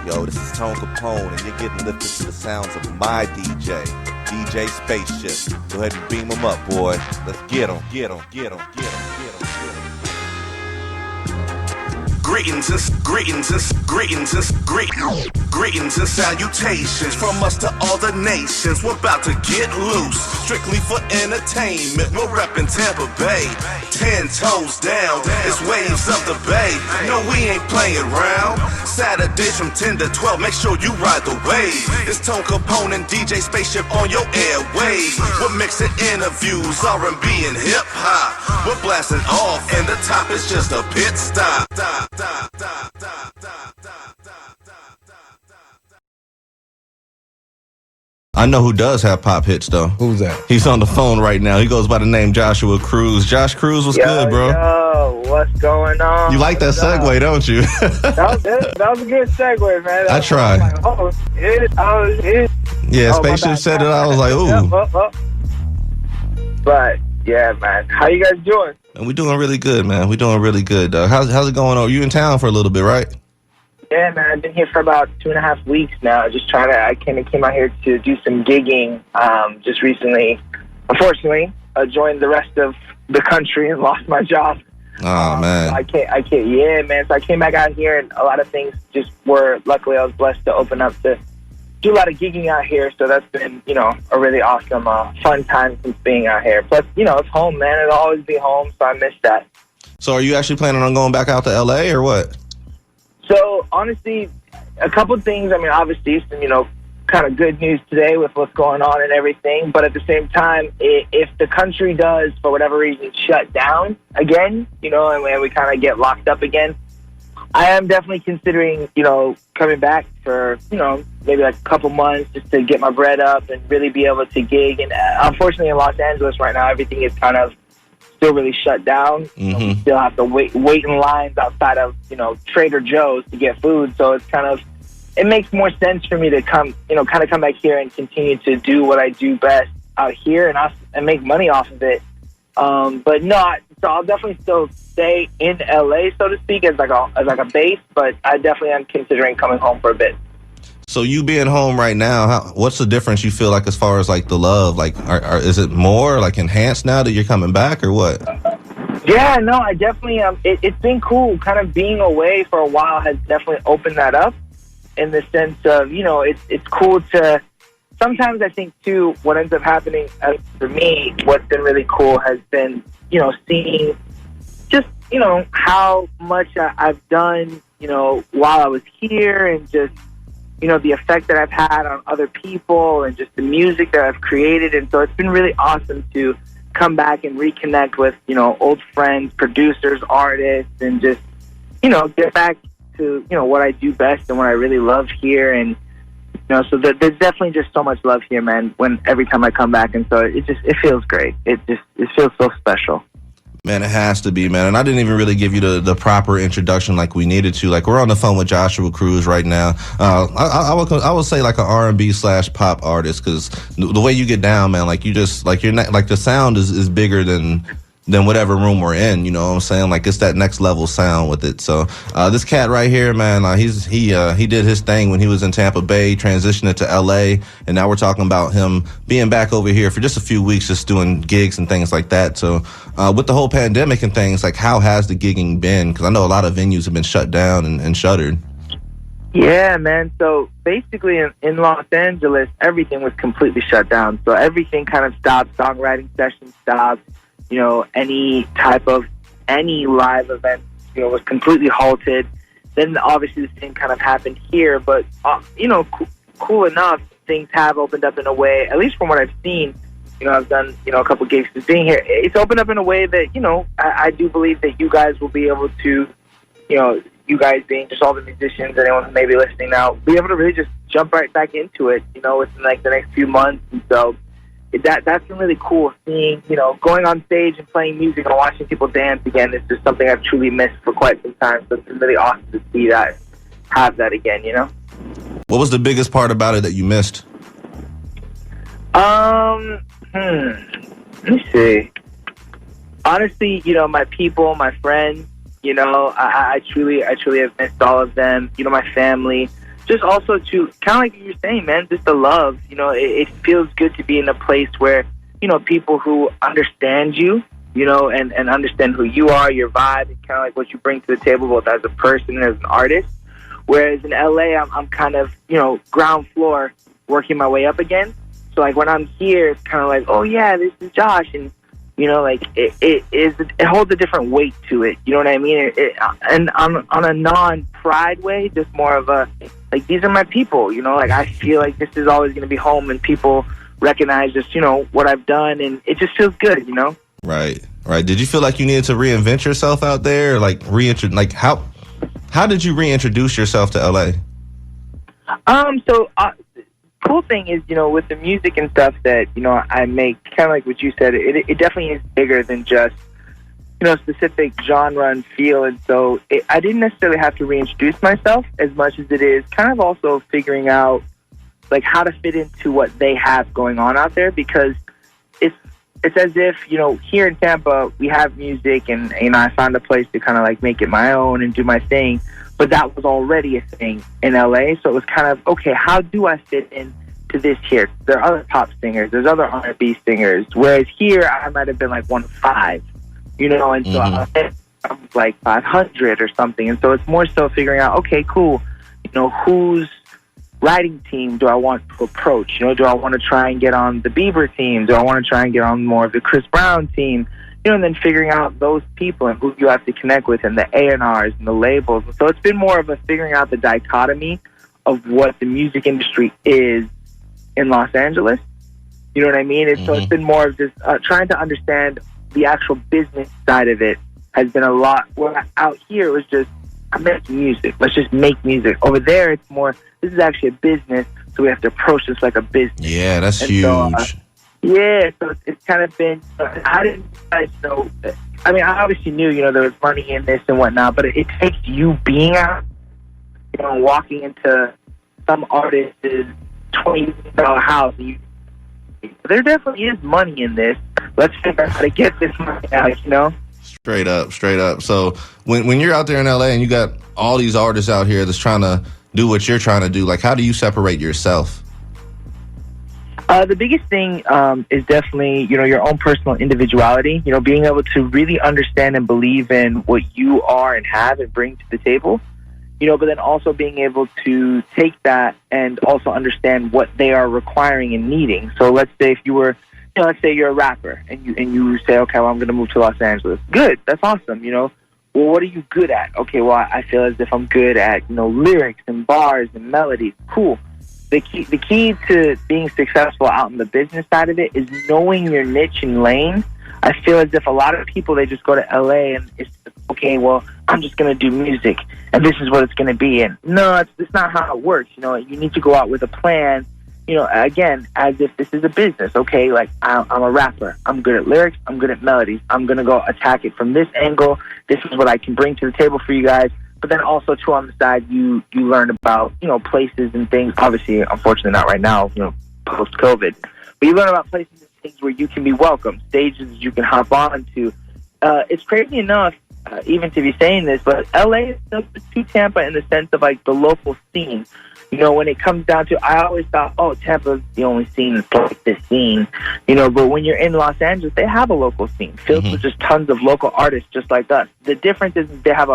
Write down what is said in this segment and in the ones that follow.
Yo, this is Tone Kapone, and you're getting lifted to the sounds of my DJ, DJ Spaceship. Go ahead and beam him up, boy. Let's get him, get him, get him, get him, get him, get him. Greetings and salutations from us to all the nations. We're about to get loose, strictly for entertainment. We're reppin' Tampa Bay, 10 toes down. It's waves of the bay. No, we ain't playing round. Saturdays from 10 to 12. Make sure you ride the wave. It's Tone Kapone and DJ Spaceship on your airwaves. We're mixing interviews, R&B and hip hop. We're blasting off, and the top is just a pit stop. I know who does have pop hits, though. Who's that? He's on the phone right now. He goes by the name Joshua Cruz. Josh Cruz, what's good, bro? Yo, what's going on? You like that segue, don't you? that was a good segue, man. I tried. Yeah, Spaceship said it. I was like, ooh. But, yeah, man. How you guys doing? And we're doing really good, man. We're doing really good, dog. How's it going on? You in town for a little bit, right? Yeah, man, I've been here for about 2.5 weeks now. Just trying to, I came out here to do some gigging just recently. Unfortunately, I joined the rest of the country and lost my job. Oh, man. Yeah, man. So I came back out here and a lot of things just were, luckily I was blessed to open up to do a lot of gigging out here. So that's been, a really awesome, fun time since being out here. Plus, it's home, man. It'll always be home, so I miss that. So are you actually planning on going back out to L.A. or what? So, honestly, a couple things. I mean, obviously, some, kind of good news today with what's going on and everything. But at the same time, if the country does, for whatever reason, shut down again, and we kind of get locked up again, I am definitely considering, coming back for, maybe like a couple months just to get my bread up and really be able to gig. And unfortunately, in Los Angeles right now, everything is kind of still really shut down. Mm-hmm. We still have to wait in lines outside of, Trader Joe's to get food. So it's it makes more sense for me to come back here and continue to do what I do best out here and make money off of it. But so I'll definitely still stay in LA, so to speak, as like a base, but I definitely am considering coming home for a bit. So you being home right now, what's the difference you feel like as far as like the love? Like, is it more like enhanced now that you're coming back or what? Yeah, no, I definitely, it's been cool. Kind of being away for a while has definitely opened that up in the sense of, it's cool to, sometimes I think too, what ends up happening for me, what's been really cool has been, seeing just, how much I've done, while I was here and just, the effect that I've had on other people and just the music that I've created. And so it's been really awesome to come back and reconnect with, old friends, producers, artists, and just, get back to, what I do best and what I really love here. And, so there's definitely just so much love here, man, every time I come back. And so it feels great. It feels so special. Man, it has to be, man. And I didn't even really give you the proper introduction like we needed to. Like, we're on the phone with Joshua Cruz right now. I would say like an R&B / pop artist, because the way you get down, man, like you just like you're not like the sound is bigger than whatever room we're in. You know what I'm saying? Like, it's that next level sound with it. So this cat right here, man, he did his thing when he was in Tampa Bay, transitioned it to LA, and now we're talking about him being back over here for just a few weeks, just doing gigs and things like that. So with the whole pandemic and things, like, how has the gigging been? Because I know a lot of venues have been shut down and shuttered. Yeah, man. So basically in Los Angeles, everything was completely shut down. So everything kind of stopped. Songwriting sessions stopped. Any live event, was completely halted. Then obviously the same kind of happened here, but, cool enough, things have opened up in a way, at least from what I've seen. I've done, a couple gigs since being here. It's opened up in a way that, I do believe that you guys will be able to, you guys being just all the musicians, anyone who may be listening now, be able to really just jump right back into it, within like the next few months. And so that's been really cool seeing, going on stage and playing music and watching people dance again. It's just something I've truly missed for quite some time. So it's been really awesome to see that, have that again, What was the biggest part about it that you missed? Let me see. Honestly, my people, my friends, I truly have missed all of them. My family. just also to kind of like you're saying, man, just the love. You know, it feels good to be in a place where, you know, people who understand you, you know, and understand who you are, your vibe, and kind of like what you bring to the table, both as a person and as an artist. Whereas in LA, I'm kind of, you know, ground floor, working my way up again. So like when I'm here, it's kind of like, oh yeah, this is Josh, and you know, like it holds a different weight to it. You know what I mean? And on a non-pride way, just more of a like, these are my people. You know, like I feel like this is always going to be home, and people recognize just, you know, what I've done, and it just feels good. You know? Right. Did you feel like you needed to reinvent yourself out there, or like how did you reintroduce yourself to LA? Cool thing is, you know, with the music and stuff that, you know, I make, kind of like what you said, it definitely is bigger than just, you know, specific genre and feel. And so I didn't necessarily have to reintroduce myself as much as it is kind of also figuring out like how to fit into what they have going on out there, because it's as if, you know, here in Tampa we have music, and you know, I found a place to kind of like make it my own and do my thing. But that was already a thing in LA, so it was kind of, okay, how do I fit into this here? There are other pop singers, there's other R&B singers, whereas here I might have been like 1 of 5, you know, and so I was like 500 or something. And so it's more so figuring out, okay, cool, you know, whose writing team do I want to approach? You know, do I want to try and get on the Bieber team? Do I want to try and get on more of the Chris Brown team? You know, and then figuring out those people and who you have to connect with, and the A&Rs and the labels. And so it's been more of a figuring out the dichotomy of what the music industry is in Los Angeles. You know what I mean? And so it's been more of just trying to understand the actual business side of it has been a lot. Well, out here it was just, I'm making music. Let's just make music. Over there, it's more, this is actually a business, so we have to approach this like a business. Yeah, that's huge. So it's kind of been, I didn't know, I mean, I obviously knew, you know, there was money in this and whatnot, but it takes you being out, you know, walking into some artist's $20 house, and there definitely is money in this. Let's figure out how to get this money out, you know? Straight up. So when you're out there in LA and you got all these artists out here that's trying to do what you're trying to do, like, how do you separate yourself? The biggest thing is definitely, you know, your own personal individuality, you know, being able to really understand and believe in what you are and have and bring to the table, you know, but then also being able to take that and also understand what they are requiring and needing. So let's say if you were, you know, let's say you're a rapper and you say, okay, well, I'm going to move to Los Angeles. Good. That's awesome. You know, well, what are you good at? Okay, well, I feel as if I'm good at, you know, lyrics and bars and melodies. Cool. The key to being successful out in the business side of it is knowing your niche and lane. I feel as if a lot of people, they just go to LA and it's, okay, well, I'm just going to do music and this is what it's going to be. And no, it's not how it works. You know, you need to go out with a plan, you know, again, as if this is a business. Okay, like I'm a rapper. I'm good at lyrics. I'm good at melodies. I'm going to go attack it from this angle. This is what I can bring to the table for you guys. But then also, too, on the side, you learn about, you know, places and things. Obviously, unfortunately, not right now, you know, post-COVID. But you learn about places and things where you can be welcome, stages you can hop on to. It's crazy enough, even to be saying this, but LA is similar to Tampa in the sense of, like, the local scene. You know, when it comes down to, I always thought, oh, Tampa's the only scene that's like this scene. You know, but when you're in Los Angeles, they have a local scene filled with just tons of local artists just like us. The difference is they have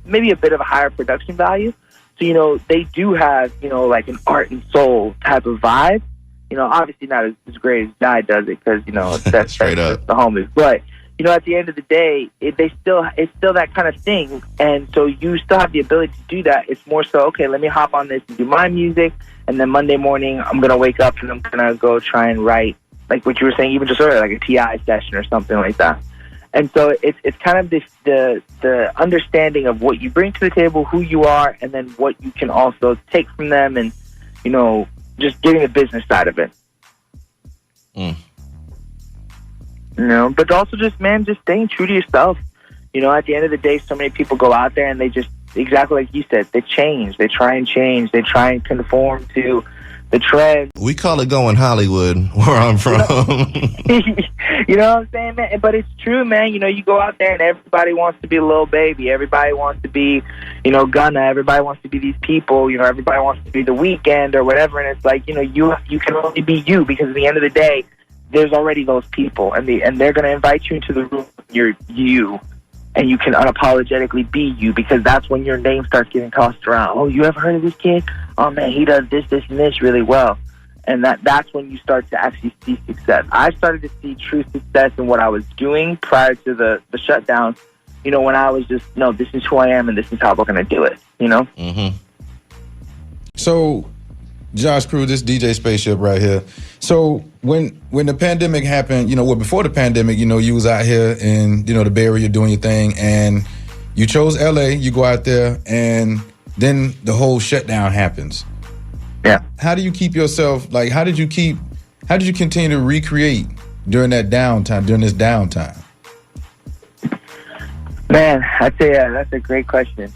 maybe a bit of a higher production value. So, you know, they do have, you know, like an art and soul type of vibe. You know, obviously not as great as Di does it because, you know, that's straight up the homies. But, you know, at the end of the day, it's still that kind of thing. And so you still have the ability to do that. It's more so, okay, let me hop on this and do my music. And then Monday morning, I'm going to wake up and I'm going to go try and write, like what you were saying, even just earlier, like a TI session or something like that. And so it's kind of the understanding of what you bring to the table, who you are, and then what you can also take from them and, you know, just getting the business side of it. You know, but also just staying true to yourself. You know, at the end of the day, so many people go out there and they just, exactly like you said, they change. They try and change. They try and conform to the trends. We call it going Hollywood where I'm from. You know what I'm saying, man? But it's true, man. You know, you go out there and everybody wants to be a Lil Baby. Everybody wants to be, you know, Gunna. Everybody wants to be these people. You know, everybody wants to be The Weeknd or whatever. And it's like, you know, you can only be you, because at the end of the day, there's already those people, and they're going to invite you into the room. You're you, and you can unapologetically be you, because that's when your name starts getting tossed around. Oh, you ever heard of this kid? Oh man, he does this, this, and this really well. And that's when you start to actually see success. I started to see true success in what I was doing prior to the shutdown. You know, when I was just, no, this is who I am and this is how we're going to do it, you know? Mm-hmm. So, Josh Cruz, this DJ Spaceship right here. So when the pandemic happened, you know, well, before the pandemic, you know, you was out here in, you know, the Bay Area doing your thing, and you chose LA, you go out there, and then the whole shutdown happens. Yeah. How do you keep yourself, like, how did you continue to recreate during this downtime? Man, I tell you, that's a great question.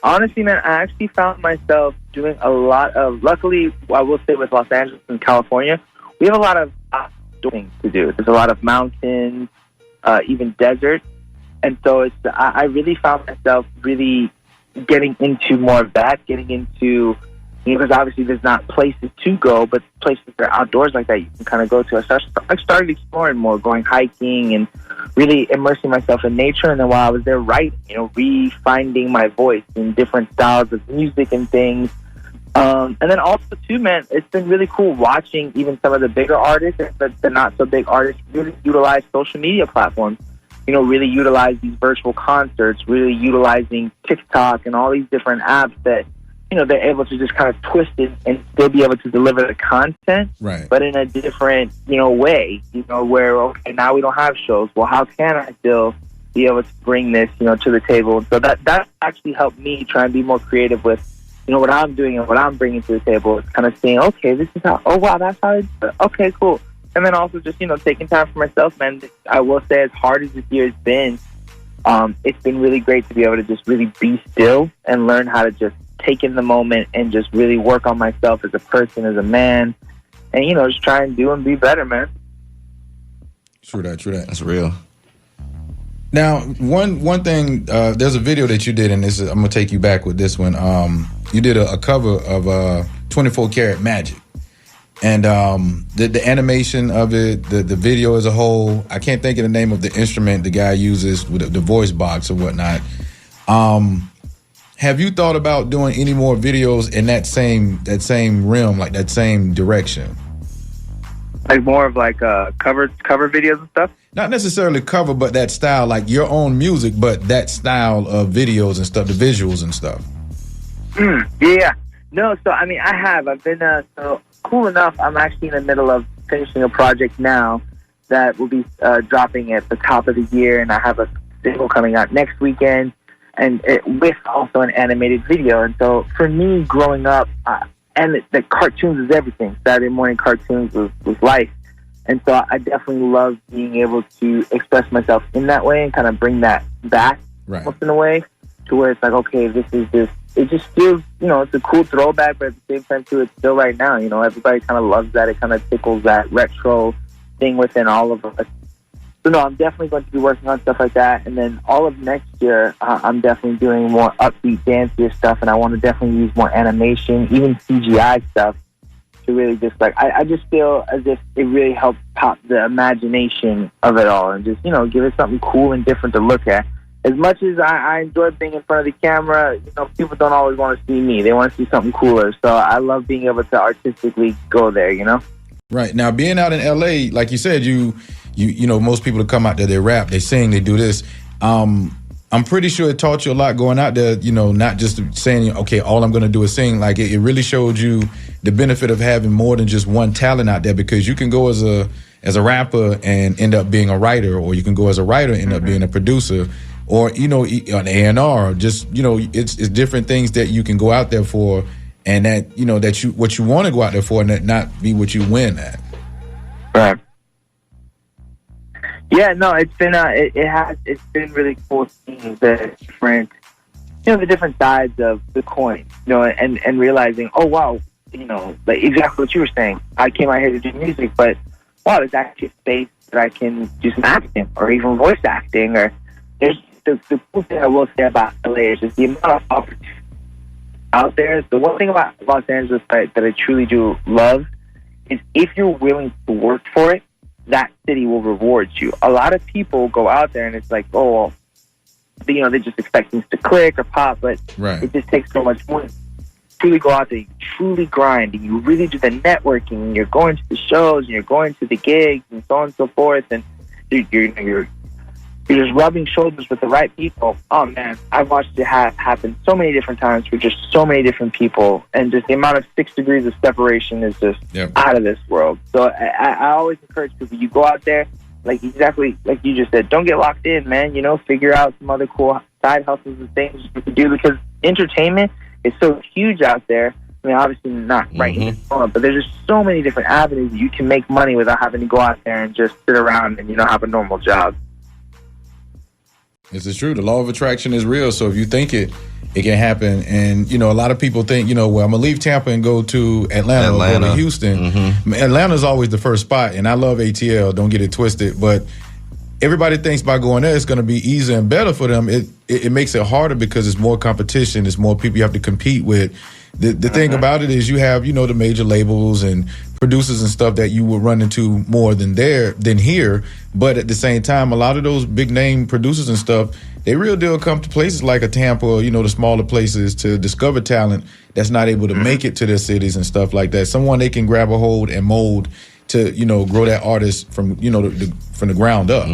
Honestly, man, I actually found myself doing a lot of, luckily, I will say with Los Angeles and California, we have a lot of things to do. There's a lot of mountains, even desert. And so I really found myself really getting into more of that, getting into, you know, because obviously there's not places to go, but places that are outdoors like that you can kind of go to. I started exploring more, going hiking and really immersing myself in nature. And then while I was there writing, you know, re-finding my voice in different styles of music and things. And then also, too, man, it's been really cool watching even some of the bigger artists, but the not-so-big artists, really utilize social media platforms. You know, really utilize these virtual concerts, really utilizing TikTok and all these different apps that, you know, they're able to just kind of twist it and still be able to deliver the content, right, but in a different, you know, way, you know, where, okay, now we don't have shows. Well, how can I still be able to bring this, you know, to the table? So that actually helped me try and be more creative with, you know, what I'm doing and what I'm bringing to the table. It's kind of seeing, okay, this is how, oh, wow, that's how I do it. Okay, cool. And then also just, you know, taking time for myself, man. I will say, as hard as this year has been, it's been really great to be able to just really be still and learn how to just take in the moment and just really work on myself as a person, as a man, and, you know, just try and do and be better, man. True that. That's real. Now, one thing, there's a video that you did, and this is, I'm gonna take you back with this one. You did a cover of 24 Karat Magic, and the animation of it, the video as a whole. I can't think of the name of the instrument the guy uses with the voice box or whatnot. Have you thought about doing any more videos in that same realm, like that same direction? Like more of like cover videos and stuff? Not necessarily cover, but that style, like your own music, but that style of videos and stuff, the visuals and stuff. Yeah. No, so, I mean, I've been, so cool enough, I'm actually in the middle of finishing a project now that will be dropping at the top of the year, and I have a single coming out next weekend, and with also an animated video. And so for me, growing up, and the cartoons is everything. Saturday morning cartoons was life. And so I definitely love being able to express myself in that way and kind of bring that back, right, almost in a way, to where it's like, okay, this is this. It just feels, you know, it's a cool throwback, but at the same time, too, it's still right now. You know, everybody kind of loves that. It kind of tickles that retro thing within all of us. So, no, I'm definitely going to be working on stuff like that. And then all of next year, I'm definitely doing more upbeat, dancier stuff, and I want to definitely use more animation, even CGI stuff, to really just, like, I just feel as if it really helps pop the imagination of it all and just, you know, give it something cool and different to look at. As much as I enjoy being in front of the camera, you know, people don't always want to see me. They want to see something cooler. So I love being able to artistically go there, you know? Right. Now, being out in L.A., like you said, you know, most people that come out there, they rap, they sing, they do this. I'm pretty sure it taught you a lot going out there, you know, not just saying, okay, all I'm going to do is sing. Like, it really showed you the benefit of having more than just one talent out there, because you can go as a rapper and end up being a writer, or you can go as a writer and end up being a producer, or, you know, an A&R, just, you know, it's different things that you can go out there for, and that, you know, that you, what you want to go out there for, and that not be what you win at. Right. Yeah, no, it's been it's been really cool seeing the different, you know, the different sides of the coin, you know, and realizing, oh wow, like exactly what you were saying. I came out here to do music, but wow, there's actually a space that I can do some acting or even voice acting. Or there's the cool thing I will say about LA is just the amount of opportunity out there. The one thing about Los Angeles that I truly do love is if you're willing to work for it, that city will reward you. A lot of people go out there and it's like, oh, well, they just expect things to click or pop, but it just takes so much more. Truly go out there, you truly grind, and you really do the networking, and you're going to the shows, and you're going to the gigs, and so on and so forth, and you're just rubbing shoulders with the right people. Oh man, I've watched it happen so many different times for just so many different people, and just the amount of 6 degrees of separation is just out of this world. So I always encourage people, you go out there, like exactly like you just said, don't get locked in, man. Figure out some other cool side hustles and things you can do, because entertainment is so huge out there. I mean, obviously not right in this moment, but there's just so many different avenues that you can make money without having to go out there and just sit around and have a normal job. This is true. The law of attraction is real. So if you think it can happen. And, a lot of people think, well, I'm going to leave Tampa and go to Atlanta. Or go to Houston. Atlanta's always the first spot. And I love ATL. Don't get it twisted. But everybody thinks by going there, it's going to be easier and better for them. It makes it harder because it's more competition. It's more people you have to compete with. The thing about it is you have, the major labels and producers and stuff that you will run into more than here. But at the same time, a lot of those big name producers and stuff, they real deal come to places like a Tampa or, the smaller places to discover talent that's not able to make it to their cities and stuff like that. Someone they can grab a hold and mold to, grow that artist from, from the ground up.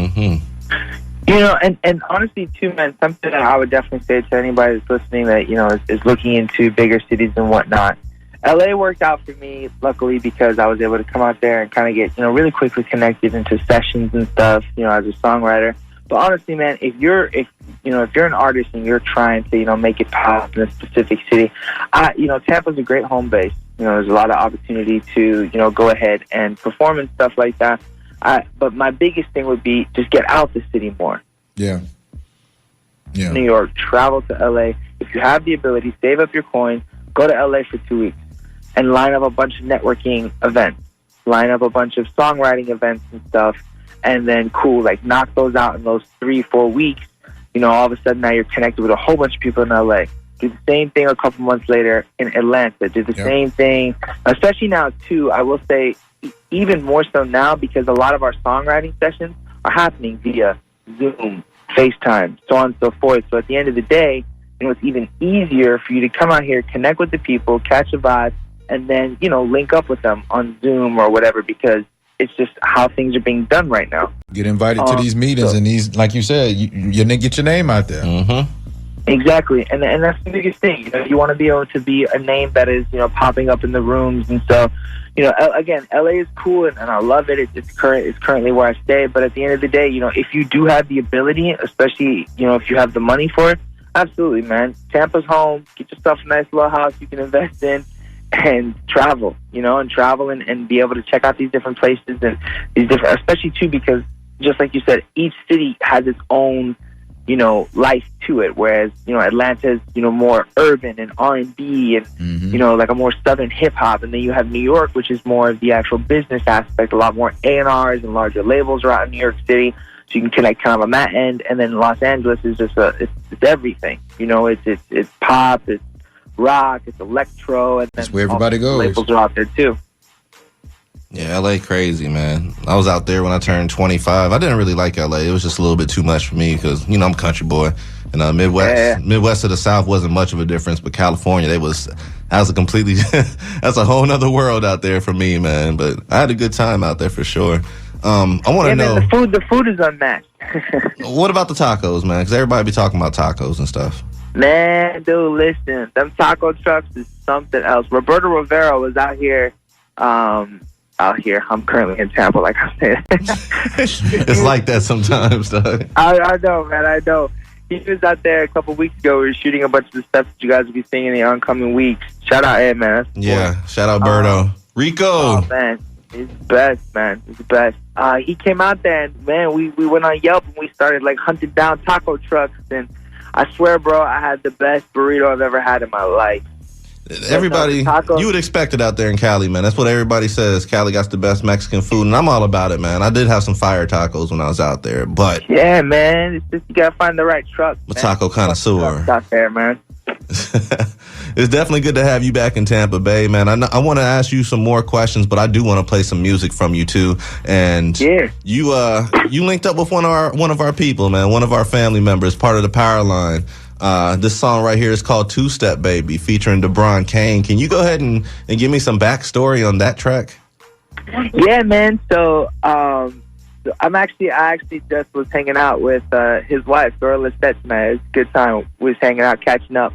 And honestly, too, man, something that I would definitely say to anybody that's listening that, is looking into bigger cities and whatnot. LA worked out for me, luckily, because I was able to come out there and kind of get, really quickly connected into sessions and stuff, as a songwriter. But honestly, man, if you're an artist and you're trying to, make it pop in a specific city, Tampa's a great home base. There's a lot of opportunity to, go ahead and perform and stuff like that. But my biggest thing would be just get out the city more. Yeah. New York, travel to LA. If you have the ability, save up your coin, go to LA for 2 weeks and line up a bunch of networking events, line up a bunch of songwriting events and stuff, and then knock those out in those 3-4 weeks. All of a sudden now you're connected with a whole bunch of people in LA. Do the same thing a couple months later in Atlanta. Do the same thing, especially now too, I will say, even more so now, because a lot of our songwriting sessions are happening via Zoom, FaceTime, so on and so forth. So at the end of the day, it's even easier for you to come out here, connect with the people, catch a vibe, and then, link up with them on Zoom or whatever, because it's just how things are being done right now. Get invited to these meetings and these, like you said, you get your name out there. Exactly, and that's the biggest thing. You want to be able to be a name that is, popping up in the rooms, and so, again, LA is cool, and I love it. It's currently where I stay. But at the end of the day, if you do have the ability, especially, if you have the money for it, absolutely, man. Tampa's home. Get yourself a nice little house you can invest in, and travel. And be able to check out these different places and these different, especially too, because just like you said, each city has its own, life to it. Whereas, Atlanta is, more urban and R&B and, like a more southern hip hop. And then you have New York, which is more of the actual business aspect. A lot more A&Rs and larger labels are out in New York City. So you can connect kind of on that end. And then Los Angeles is just it's everything. It's pop, it's rock, it's electro. And then that's where everybody goes. Labels are out there too. Yeah, LA crazy, man. I was out there when I turned 25. I didn't really like LA. It was just a little bit too much for me because, I'm a country boy. And Midwest to the South wasn't much of a difference, but California, that was a completely, that's a whole nother world out there for me, man. But I had a good time out there for sure. I want to know. The food is unmatched. What about the tacos, man? Because everybody be talking about tacos and stuff. Man, dude, listen. Them taco trucks is something else. Roberto Rivera was out here. I'm currently in Tampa, like I said. It's like that sometimes, dog. I know, man. I know. He was out there a couple weeks ago. We were shooting a bunch of the stuff that you guys will be seeing in the oncoming weeks. Shout out Ed, man. Yeah, shout out Berto. Rico. Oh, man. He's the best, man. He's the best. He came out there, and, man, we went on Yelp, and we started, hunting down taco trucks. And I swear, bro, I had the best burrito I've ever had in my life. Everybody, Tacos. you would expect it out there in Cali, man. That's what everybody says. Cali got the best Mexican food, and I'm all about it, man. I did have some fire tacos when I was out there, but Yeah, man. It's just you gotta find the right truck. I'm a taco connoisseur. Out there, man. It's definitely good to have you back in Tampa Bay, man. I want to ask you some more questions, but I do want to play some music from you too. And Yeah. you linked up with one of our people, man, one of our family members, part of the Power Line. This song right here is called Two Step Baby, featuring DeBron Kane. Can you go ahead and give me some backstory on that track? Yeah, man. So I actually just was hanging out with his wife, Dora Lisette, man. It's a good time. We was hanging out, catching up.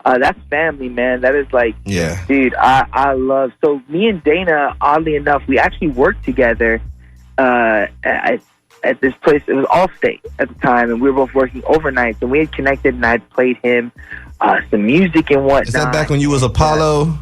That's family, man. That is like, Yeah. dude, I love. So me and Dana, oddly enough, we actually worked together at this place. It was Allstate at the time, and we were both working overnights, and we had connected, and I played him some music and whatnot. Is that back when you was Apollo?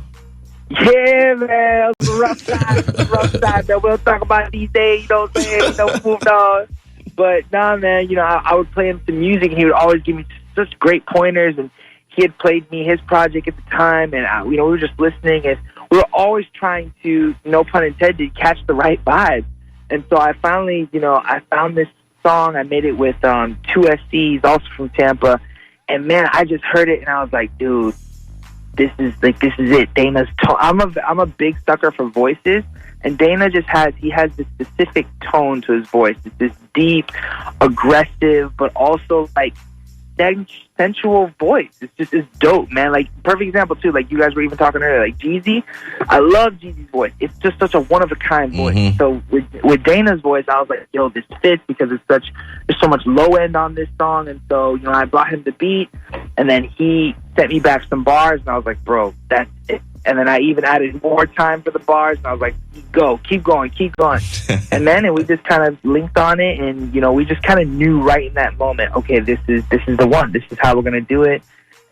Yeah, man. It was a rough time. It was a rough time that we'll talk about these days, you know what I'm saying? You know, moved on. But, nah, man, you know, I would play him some music, and he would always give me such great pointers, and he had played me his project at the time, and, you know, we were just listening, and we were always trying to, no pun intended, catch the right vibe. And so I finally, you know, I found this song. I made it with 2SCs, also from Tampa. And, man, I just heard it, and I was like, dude, this is it. Dana's tone. I'm a big sucker for voices, and Dana he has this specific tone to his voice. It's this deep, aggressive, but also, like, sensual voice. It's dope, man. Like, perfect example too, like you guys were even talking earlier, like Jeezy. I love Jeezy's voice. It's just such a one-of-a-kind voice. Mm-hmm. So with Dana's voice, I was like, yo, this fits because there's so much low end on this song. And so, you know, I brought him the beat, and then he sent me back some bars, and I was like, bro, that's it. And then I even added more time for the bars, and I was like, keep going. And then we just kind of linked on it, and, you know, we just kind of knew right in that moment, okay, this is the one. This is how we're going to do it.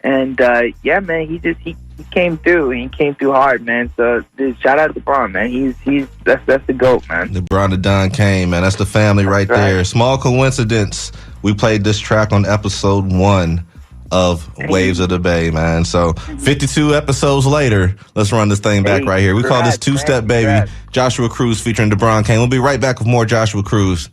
And, yeah, man, he came through. He came through hard, man. So dude, shout out to LeBron, man. That's the GOAT, man. LeBron to Don Kane, man. That's the family right there. Small coincidence. We played this track on episode 1 of Waves of the Bay, man. So 52 episodes later, let's run this thing back right here. We call this Two Step Baby. Joshua Cruz featuring DeBron Kane. We'll be right back with more Joshua Cruz.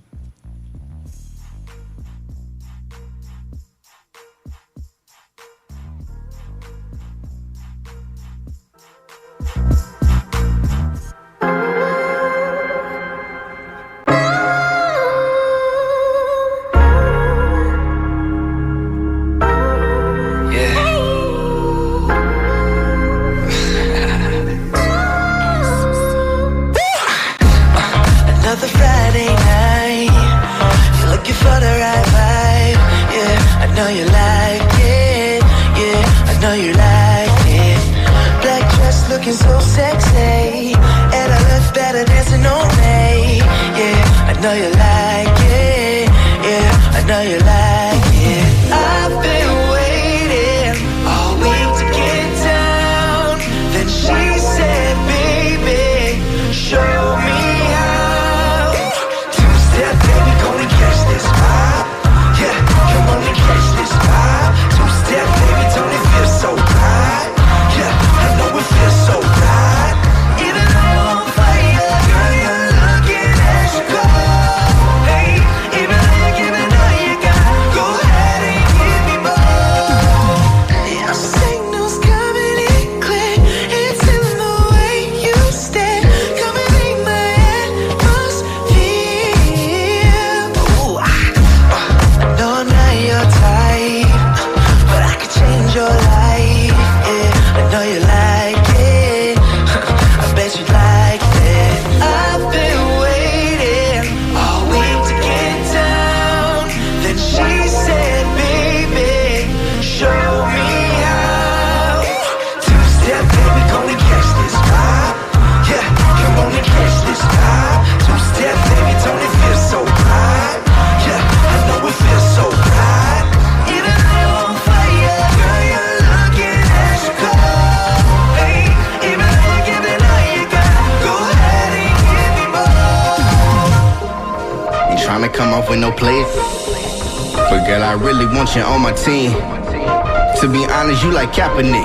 But girl, I really want you on my team. To be honest, you like Kapone.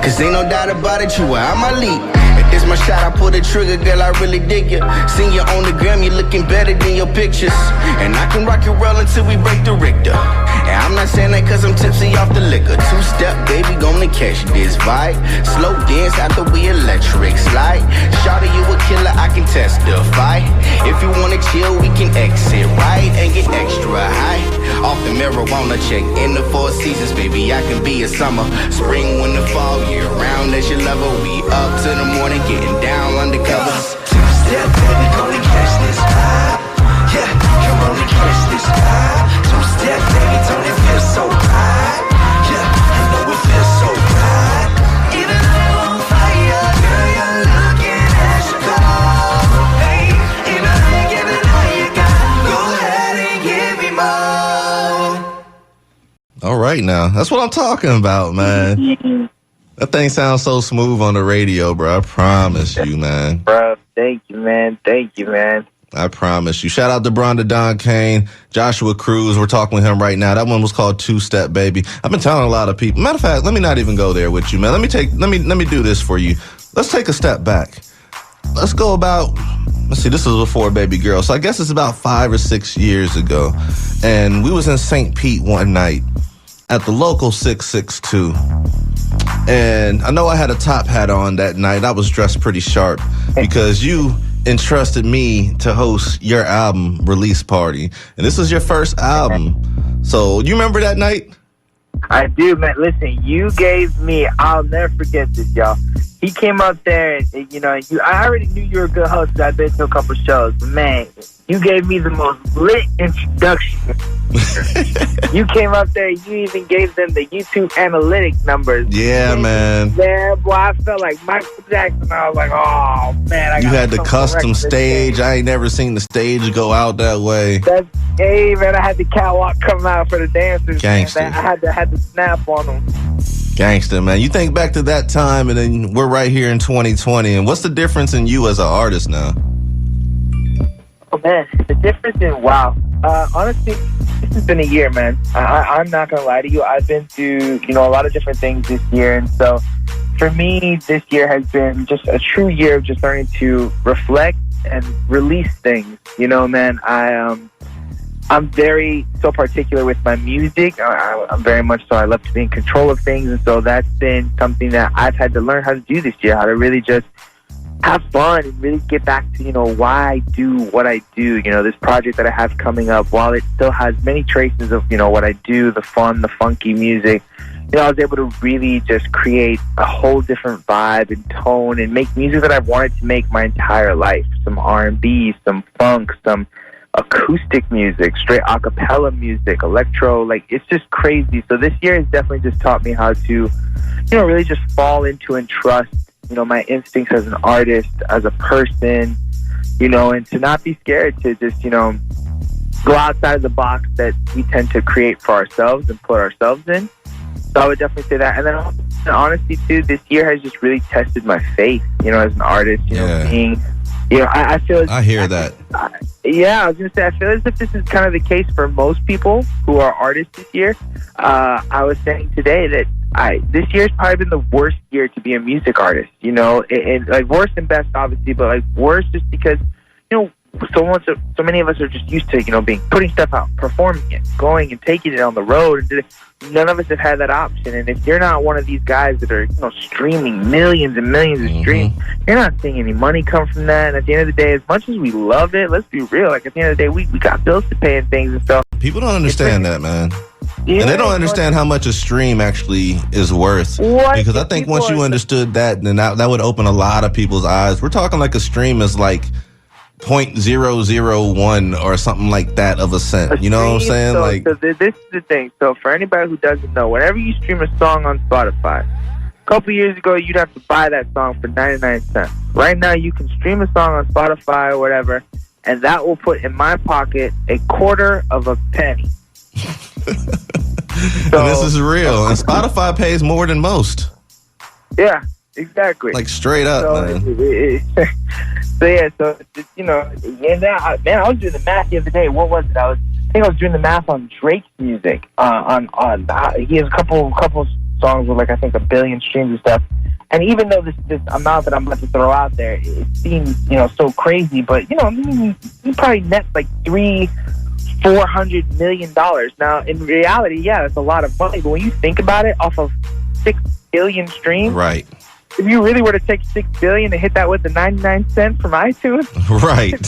Cause ain't no doubt about it, you are out my league. If this my shot, I pull the trigger, girl, I really dig you. Seen you on the gram, you looking better than your pictures. And I can rock your roll until we break the Richter. And I'm not saying that cause I'm tipsy off the liquor. Two-step, baby, gonna catch this vibe. Slow dance after we electric slide. Shawty, you a killer, I can testify. If you wanna chill, we can exit right and get extra high. Off the marijuana, check in the 4 seasons, baby, I can be a summer, spring, winter, fall, year round as your lover. We up to the morning, getting down undercover. Two-step, baby, gonna catch this vibe. Yeah, come on and catch this vibe. Two-step, baby, don't it feel so right? Yeah, I know it feels so right. Even though I'm on fire, girl, you're looking as you go. Hey, even though you're giving all you got, go ahead and give me more. All right, now that's what I'm talking about, man. That thing sounds so smooth on the radio, bro. I promise you, man. Bro, thank you, man. Thank you, man. I promise you. Shout out to Bronda Don Kane, Joshua Cruz. We're talking with him right now. That one was called Two Step, baby. I've been telling a lot of people. Matter of fact, let me not even go there with you, man. Let me do this for you. Let's take a step back. Let's go about, let's see, this was before Baby Girl. So I guess it's about 5 or 6 years ago. And we was in St. Pete one night at the local 662. And I know I had a top hat on that night. I was dressed pretty sharp because you entrusted me to host your album release party. And this was your first album. So you remember that night? I do, man. Listen, you gave me, I'll never forget this, y'all. He came up there and, you know, I already knew you were a good host because I've been to a couple shows. But, man, you gave me the most lit introduction. You came up there, you even gave them the YouTube analytics numbers. Yeah, man. Man, boy, I felt like Michael Jackson. I was like, oh, man. You had the custom stage. I ain't never seen the stage go out that way. Hey, man, I had the catwalk come out for the dancers. Gangster. Man. I had to snap on them. Gangster, man. You think back to that time, and then we're right here in 2020. And what's the difference in you as an artist now? Oh, man, the difference in, wow. Honestly, this has been a year, man. I'm not going to lie to you. I've been through, you know, a lot of different things this year. And so for me, this year has been just a true year of just learning to reflect and release things. You know, man, I'm very so particular with my music. I'm very much so. I love to be in control of things. And so that's been something that I've had to learn how to do this year, how to really just have fun and really get back to, you know, why I do what I do. You know, this project that I have coming up, while it still has many traces of, you know, what I do, the fun, the funky music, you know, I was able to really just create a whole different vibe and tone and make music that I've wanted to make my entire life. Some R&B, some funk, some acoustic music, straight a cappella music, electro, like it's just crazy. So this year has definitely just taught me how to, you know, really just fall into and trust, you know, my instincts as an artist, as a person, you know, and to not be scared to just, you know, go outside of the box that we tend to create for ourselves and put ourselves in. So I would definitely say that. And then honestly, too, this year has just really tested my faith, you know, as an artist, you know, being, you know, I feel... I hear that. Yeah, I was going to say, I feel as if this is kind of the case for most people who are artists this year. I was saying today that this year's probably been the worst year to be a music artist, you know, and like worse than best, obviously, but like worse just because, you know, so many of us are just used to, you know, putting stuff out, performing it, going and taking it on the road. And none of us have had that option. And if you're not one of these guys that are, you know, streaming millions and millions of streams, you're not seeing any money come from that. And at the end of the day, as much as we love it, let's be real. Like at the end of the day, we got bills to pay and things and stuff. People don't understand that, man. Yeah, and they don't understand how much a stream actually is worth. Because I think once you understood that, then that would open a lot of people's eyes. We're talking like a stream is like 0.001 or something like that of a cent. You know what I'm saying? So this is the thing. So for anybody who doesn't know, whenever you stream a song on Spotify, a couple years ago, you'd have to buy that song for 99 cents. Right now, you can stream a song on Spotify or whatever, and that will put in my pocket a quarter of a penny. And this is real. And Spotify pays more than most. Yeah, exactly. Like straight up, man. So you know, and I was doing the math the other day. What was it? I think I was doing the math on Drake's music. He has a couple songs with like I think 1 billion streams and stuff. And even though this amount that I'm about to throw out there, it seems so crazy, but you probably net like $400 million. Now in reality, yeah, that's a lot of money. But when you think about it, off of 6 billion streams, right? If you really were to take 6 billion and hit that with the 99 cents from iTunes, right?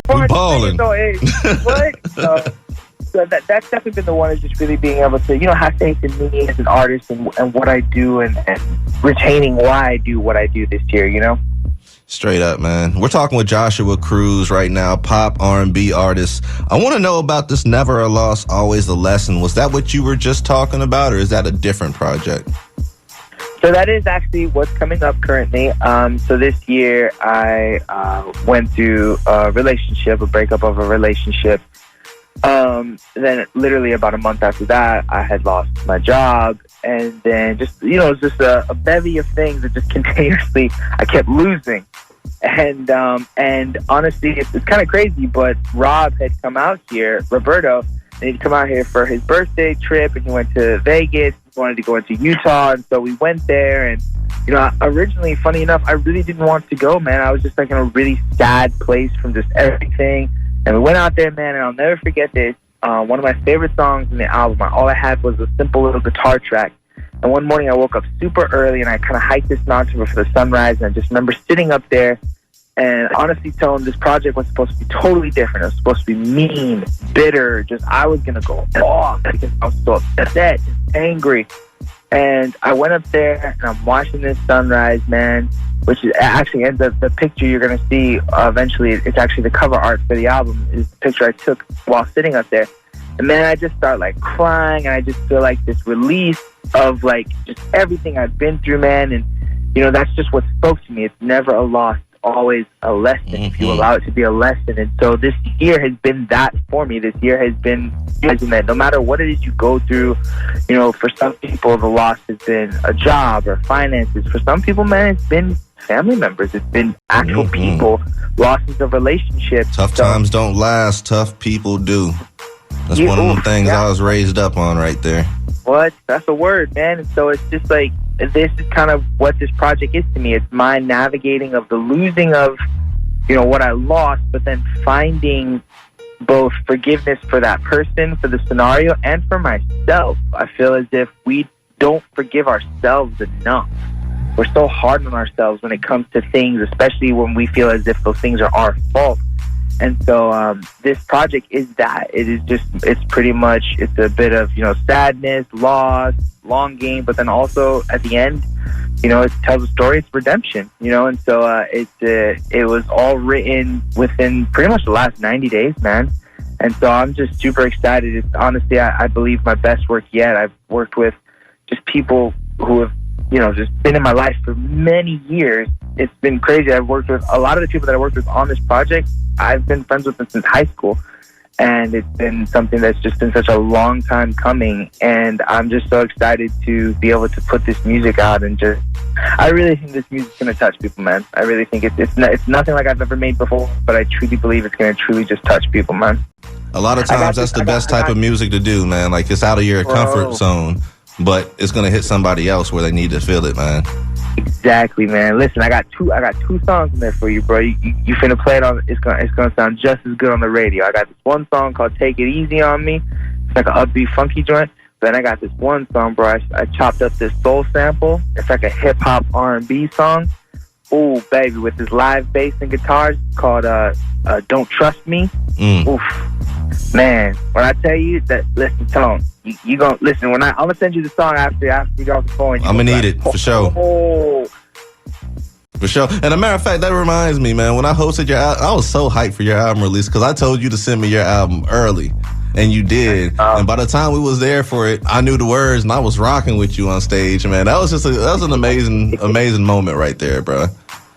We balling. So that's definitely been the one, is just really being able to, have faith in me as an artist and what I do and retaining why I do what I do this year, Straight up, man. We're talking with Joshua Cruz right now, pop R&B artist. I want to know about this Never a Loss, Always a Lesson. Was that what you were just talking about, or is that a different project? So that is actually what's coming up currently. So this year I went through a breakup of a relationship. Then literally about a month after that, I had lost my job, and then just it's just a bevy of things that just continuously I kept losing. And honestly, it's kind of crazy, but Rob had come out here, Roberto, and he'd come out here for his birthday trip, and he went to Vegas. He wanted to go into Utah, and so we went there. And originally, funny enough, I really didn't want to go, man. I was just like in a really sad place from just everything. And we went out there, man, and I'll never forget this. One of my favorite songs in the album, all I had was a simple little guitar track. And one morning I woke up super early, and I kind of hiked this mountain before the sunrise, and I just remember sitting up there and honestly telling this project was supposed to be totally different. It was supposed to be mean, bitter, I was going to go off because I was so upset, angry. And I went up there, and I'm watching this sunrise, man, which is actually ends up the picture you're going to see eventually. It's actually the cover art for the album, is the picture I took while sitting up there. And man, I just start like crying, and I just feel like this release of like just everything I've been through, man. And that's just what spoke to me. It's never a loss, always a lesson, if you allow it to be a lesson. And so this year has been that for me. This year has been realizing that no matter what it is you go through, for some people the loss has been a job or finances. For some people, man, it's been family members. It's been actual people, losses of relationships. Tough times don't last. Tough people do. That's one of the things I was raised up on right there. What? That's a word, man. And so it's just like, this is kind of what this project is to me. It's my navigating of the losing of, what I lost, but then finding both forgiveness for that person, for the scenario, and for myself. I feel as if we don't forgive ourselves enough. We're so hard on ourselves when it comes to things, especially when we feel as if those things are our fault. And so this project is that. It's pretty much, it's a bit of, sadness, loss, long game, but then also at the end, it tells a story, it's redemption, and so it was all written within pretty much the last 90 days, man. And so I'm just super excited. It's honestly, I believe my best work yet. I've worked with just people who have, just been in my life for many years. It's been crazy. I've worked with a lot of the people that I worked with on this project. I've been friends with them since high school. And it's been something that's just been such a long time coming. And I'm just so excited to be able to put this music out and I really think this music's going to touch people, man. I really think it's nothing like I've ever made before, but I truly believe it's going to truly just touch people, man. A lot of times that's the best type of music to do, man. Like, it's out of your comfort zone, but it's going to hit somebody else where they need to feel it, man. Exactly, man. Listen, I got two songs in there for you, bro. You finna play it on. It's gonna sound just as good on the radio. I got this one song called "Take It Easy on Me." It's like an upbeat, funky joint. Then I got this one song, bro. I chopped up this soul sample. It's like a hip hop R&B song. Ooh, baby, with this live bass and guitars called "Don't Trust Me." Oof, man. When I tell you that, listen, Tone. You gonna listen when I'm gonna send you the song after you get off the phone. I'm gonna need it for sure. For sure. And a matter of fact, that reminds me, man. When I hosted your album, I was so hyped for your album release because I told you to send me your album early, and you did. And by the time we was there for it, I knew the words, and I was rocking with you on stage, man. That was an amazing moment right there, bro.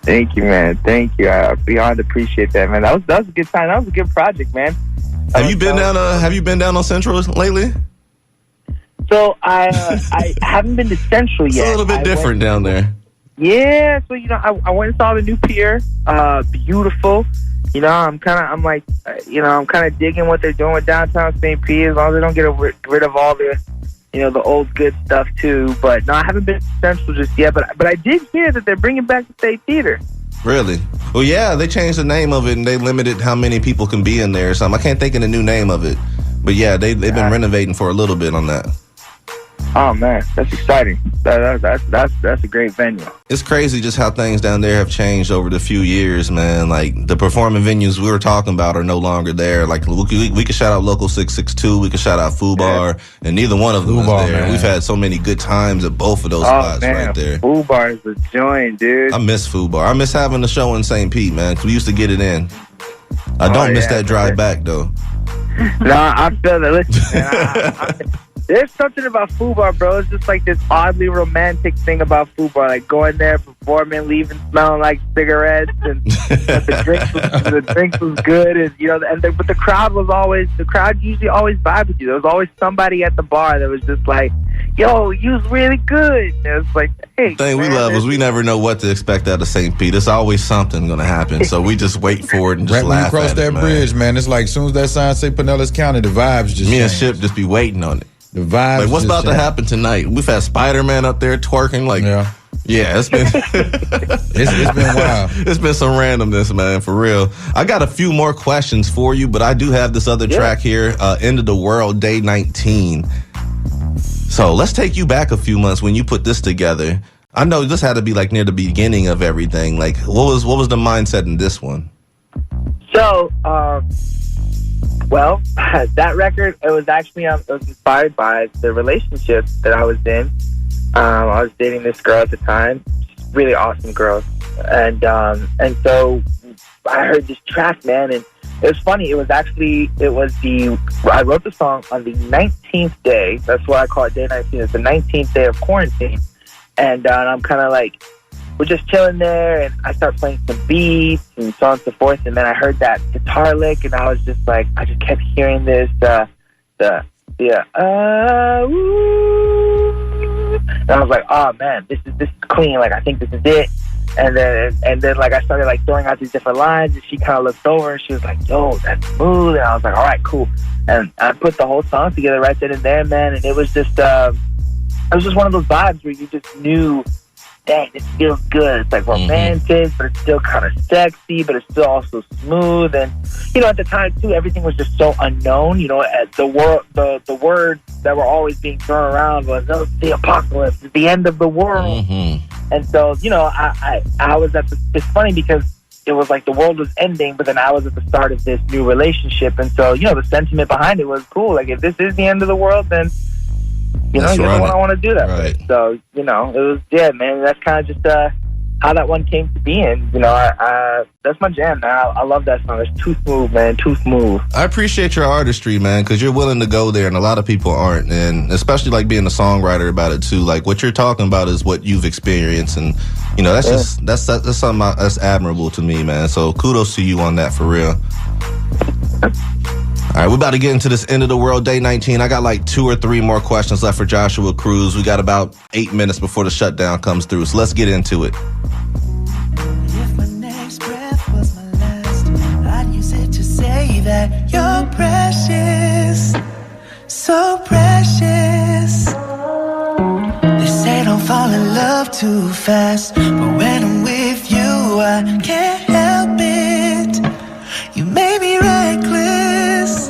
Thank you, man. Thank you. I beyond appreciate that, man. That was a good time. That was a good project, man. Have you been down on Central lately? So I haven't been to Central yet. It's a little bit different down there. Yeah, so I went and saw the new pier. Beautiful. I'm kind of digging what they're doing with downtown St. Pete. As long as they don't get rid of all the the old good stuff too. But no, I haven't been to Central just yet. But I did hear that they're bringing back the State Theater. Really? Well, yeah, they changed the name of it and they limited how many people can be in there or something. I can't think of the new name of it. But yeah, they've been renovating for a little bit on that. Oh man, that's exciting. That's a great venue. It's crazy just how things down there have changed over the few years, man. Like the performing venues we were talking about are no longer there. Like we could shout out Local 662, we could shout out Foo Bar, and neither one of them is there. Man. We've had so many good times at both of those spots right there. Foo Bar is the joint, dude. I miss Foo Bar. I miss having the show in St. Pete, man, because we used to get it in. I don't miss that drive back though. No, I feel that. Listen, man, there's something about Foo Bar, bro. It's just like this oddly romantic thing about Foo Bar, like going there, performing, leaving smelling like cigarettes, and the drinks was good, and but the crowd usually always vibed with you. There was always somebody at the bar that was just like, "Yo, you was really good." And it's like, hey, the thing we love is we never know what to expect out of St. Pete. There's always something going to happen, so we just wait for it and just laugh when you cross at that bridge, man. It's like as soon as that sign say Pinellas County, the vibes just me change. and Ship just be waiting on it. The vibes. Like, what's about to happen tonight? We've had Spider-Man up there twerking. Like, yeah, it's been it's been wild. It's been some randomness, man, for real. I got a few more questions for you, but I do have this other track here, End of the World, Day 19. So let's take you back a few months when you put this together. I know this had to be like near the beginning of everything. Like, what was the mindset in this one? So, well, that record, it was actually it was inspired by the relationship that I was in. I was dating this girl at the time, really awesome girl, and so I heard this track, man, and it was funny. I wrote the song on the 19th day. That's why I call it Day 19. It's the 19th day of quarantine, and I'm kind of like, we're just chilling there, and I start playing some beats and so on and so forth, and then I heard that guitar lick, and I was just like, I just kept hearing this, and I was like, oh man, this is clean, like I think this is it. And then like I started like throwing out these different lines, and she kind of looked over and she was like, yo, that's smooth. And I was like, all right, cool. And I put the whole song together right then and there, man, and it was just one of those vibes where you just knew, dang, this feels good. It's like romantic, but it's still kind of sexy, but it's still also smooth. And at the time too, everything was just so unknown. The words that were always being thrown around was, "Oh, the apocalypse, the end of the world." And so, I was it's funny because it was like the world was ending, but then I was at the start of this new relationship, and so the sentiment behind it was cool. Like, if this is the end of the world, then you're the one I want to do that with. So, it was, man, that's kind of just how that one came to be. And, that's my jam, man. I love that song. It's too smooth, man. Too smooth. I appreciate your artistry, man, because you're willing to go there, and a lot of people aren't. And especially, like, being a songwriter about it, too. Like, what you're talking about is what you've experienced. And, that's that's something that's admirable to me, man. So kudos to you on that, for real. All right, we're about to get into this End of the World, Day 19. I got like 2 or 3 more questions left for Joshua Cruz. We got about 8 minutes before the shutdown comes through, so let's get into it. If my next breath was my last, I'd use it to say that you're precious, so precious. They say don't fall in love too fast, but when I'm with you, I can't help it. You made me reckless.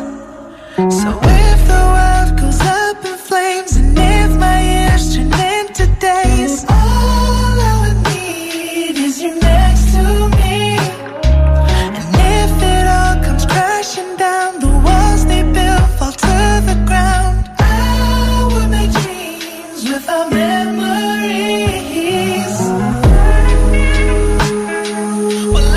So if the world goes up in flames, and if my years turn into days, all I would need is you next to me. And if it all comes crashing down, the walls they built fall to the ground, I would make dreams with our memories. Well,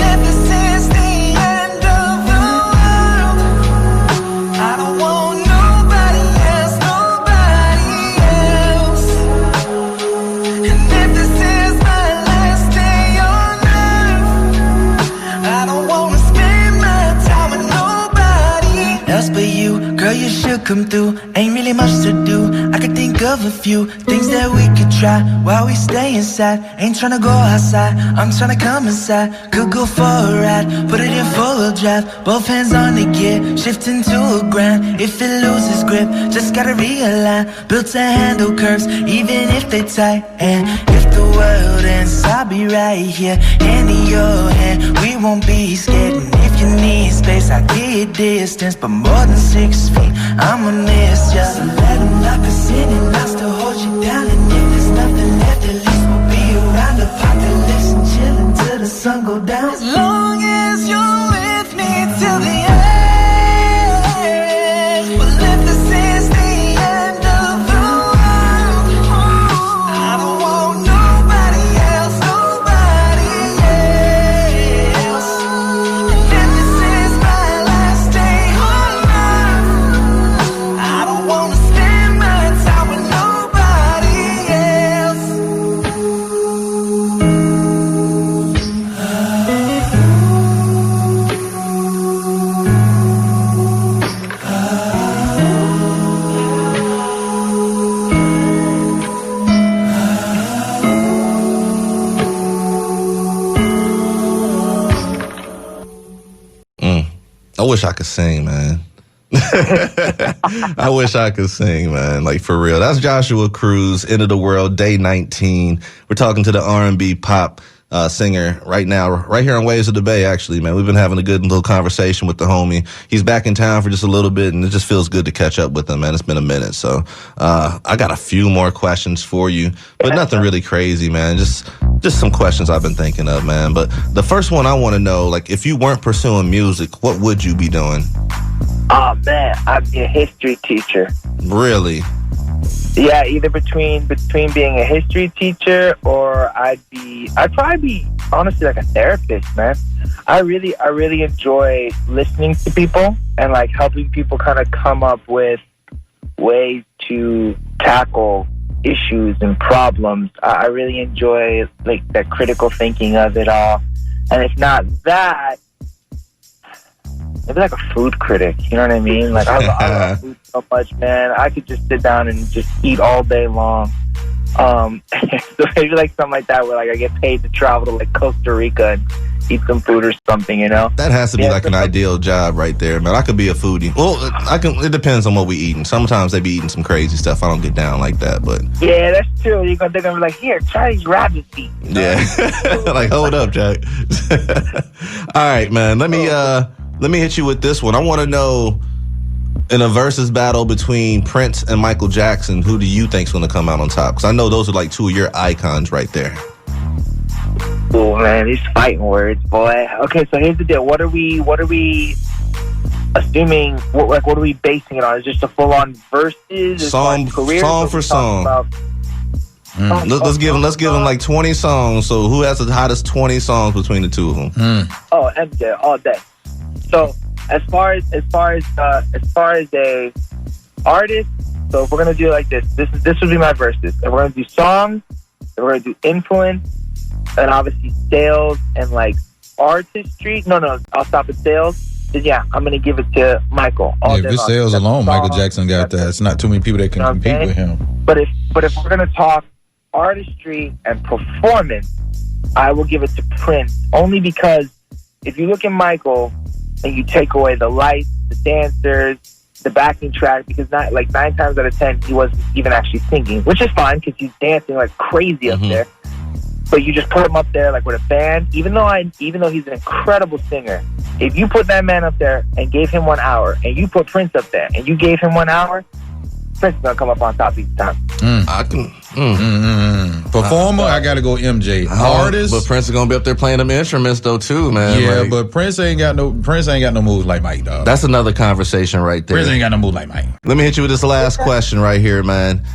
should come through. Ain't really much to do. I could think of a few things that we could try while we stay inside. Ain't tryna go outside, I'm tryna come inside. Could go for a ride, put it in full drive. Both hands on the gear, shifting to a grind. If it loses grip, just gotta realign. Built to handle curves, even if they tight. And if the world ends, I'll be right here, hand in your hand. We won't be scared. And if you need space, I'll give you distance. But more than 6 feet, I'ma miss ya. So let them lock us in and I'll still hold you down. And if there's nothing left, at least we'll be around. Apocalypse and chillin' till the sun go down. As long as you're with me till the end. Well, if this is the end of the world, I don't want nobody else, nobody else. And if this is my last day on earth, I don't wanna spend my time with nobody else. I wish I could sing, man. I wish I could sing, man. Like, for real. That's Joshua Cruz, End of the World, Day 19. We're talking to the R&B pop singer right now, right here on Waves of the Bay, actually, man. We've been having a good little conversation with the homie. He's back in town for just a little bit, and it just feels good to catch up with him, man. It's been a minute. So I got a few more questions for you, but nothing really crazy, man. Just some questions I've been thinking of, man. But the first one I want to know, like, if you weren't pursuing music, what would you be doing? Oh, man, I'd be a history teacher. Really? Yeah, either between being a history teacher or I'd probably be honestly like a therapist, man. I really enjoy listening to people and like helping people kind of come up with ways to tackle issues and problems. I really enjoy like that critical thinking of it all. And if not that, maybe like a food critic, you know what I mean? Like, I love food so much, man. I could just sit down and just eat all day long. So maybe like something like that where like I get paid to travel to like Costa Rica and eat some food or something, you know? That has to be like an ideal job right there, man. I could be a foodie. Well, it depends on what we eating. Sometimes they be eating some crazy stuff. I don't get down like that, but yeah, that's true. They're gonna be like, here, try these rabbit feet. Yeah. Like, hold up, Jack. All right, man. Let me hit you with this one. I want to know, in a versus battle between Prince and Michael Jackson, who do you think's going to come out on top? Because I know those are like two of your icons right there. Oh man, these fighting words, boy. Okay, so here's the deal. What are we assuming? What are we basing it on? Is it just a full-on versus? Song for song. Let's give them like 20 songs. So who has the hottest 20 songs between the two of them? Oh, MJ all day. So as far as a artist, so if we're gonna do it like this would be my verses. If we're gonna do songs, if we're gonna do influence, and obviously sales and like artistry. No, I'll stop at sales. Then yeah, I'm gonna give it to Michael. Yeah, if it's sales alone, Michael Jackson got that. It's not too many people that can compete with him. But if we're gonna talk artistry and performance, I will give it to Prince, only because if you look at Michael and you take away the lights, the dancers, the backing track, because 9 times out of 10 he wasn't even actually singing, which is fine because he's dancing like crazy up there. But you just put him up there like with a band, even though he's an incredible singer. If you put that man up there and gave him 1 hour, and you put Prince up there and you gave him 1 hour, Prince is gonna come up on top each time. Performer, I gotta go MJ. Artist, but Prince is gonna be up there playing them instruments though too, man. Yeah, like, but Prince ain't got no moves like Mike, dog. That's another conversation right there. Prince ain't got no moves like Mike. Let me hit you with this last question right here, man.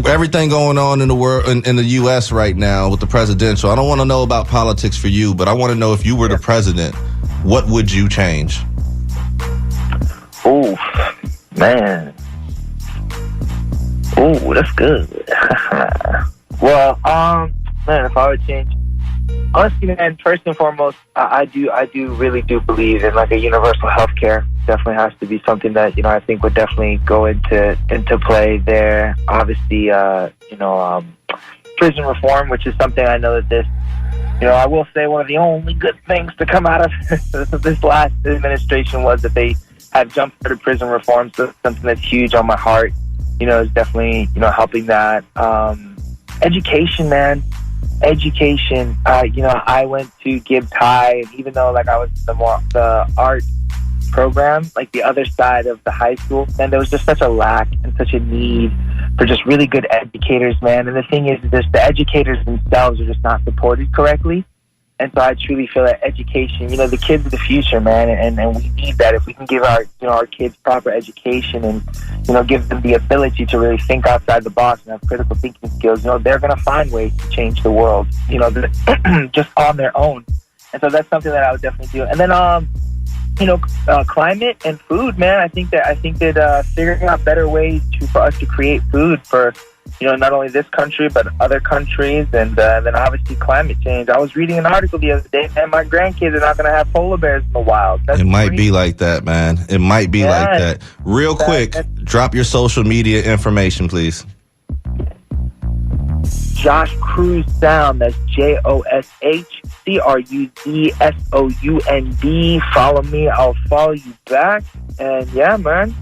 Everything going on in the world, in the U.S. right now with the presidential. I don't want to know about politics for you, but I want to know, if you were the president, what would you change? Ooh, man. Ooh, that's good. Well, man, if I would change Honestly, man, first and foremost, I really do believe in like a universal health care. Definitely has to be something that, I think would definitely go into play there. Obviously, prison reform, which is something I know that this, I will say one of the only good things to come out of this last administration was that they have jump-started prison reform. So it's something that's huge on my heart, is definitely, helping that. Education, man. Education. I went to Gibbs High, and even though like I was the art program, like the other side of the high school, and there was just such a lack and such a need for just really good educators, man. And the thing is, the educators themselves are just not supported correctly. And so I truly feel that education, the kids are the future, man, and we need that. If we can give our kids proper education and, give them the ability to really think outside the box and have critical thinking skills, they're going to find ways to change the world, just on their own. And so that's something that I would definitely do. And then, climate and food, man. I think that figuring out better ways for us to create food for, not only this country, but other countries, and then obviously climate change. I was reading an article the other day, man, my grandkids are not going to have polar bears in the wild. That's it might be like that, man. It might be like that. Real quick, drop your social media information, please. Josh Cruz Sound. That's JOSHCRUZSOUND. Follow me. I'll follow you back. And yeah, man.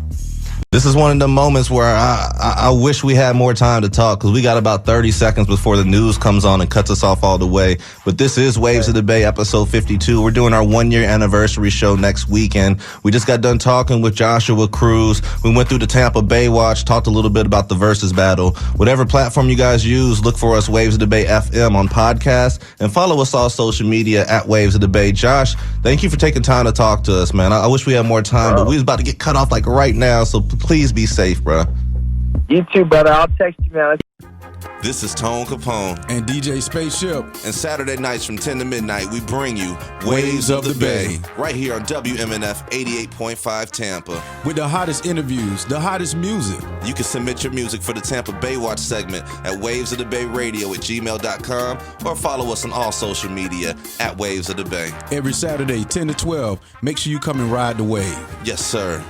This is one of the moments where I wish we had more time to talk, because we got about 30 seconds before the news comes on and cuts us off all the way. But this is Waves of the Bay, episode 52. We're doing our 1-year anniversary show next weekend. We just got done talking with Joshua Cruz. We went through the Tampa Bay Watch, talked a little bit about the Versus battle. Whatever platform you guys use, look for us, Waves of the Bay FM on podcast, and follow us on social media at Waves of the Bay. Josh, thank you for taking time to talk to us, man. I wish we had more time, but we was about to get cut off like right now, so please be safe, bro. You too, brother. I'll text you, man. This is Tone Kapone. And DJ Spaceship. And Saturday nights from 10 to midnight, we bring you Waves of the Bay. Right here on WMNF 88.5 Tampa. With the hottest interviews, the hottest music. You can submit your music for the Tampa Bay Watch segment at wavesofthebayradio@gmail.com, or follow us on all social media at Waves of the Bay. Every Saturday, 10 to 12. Make sure you come and ride the wave. Yes, sir.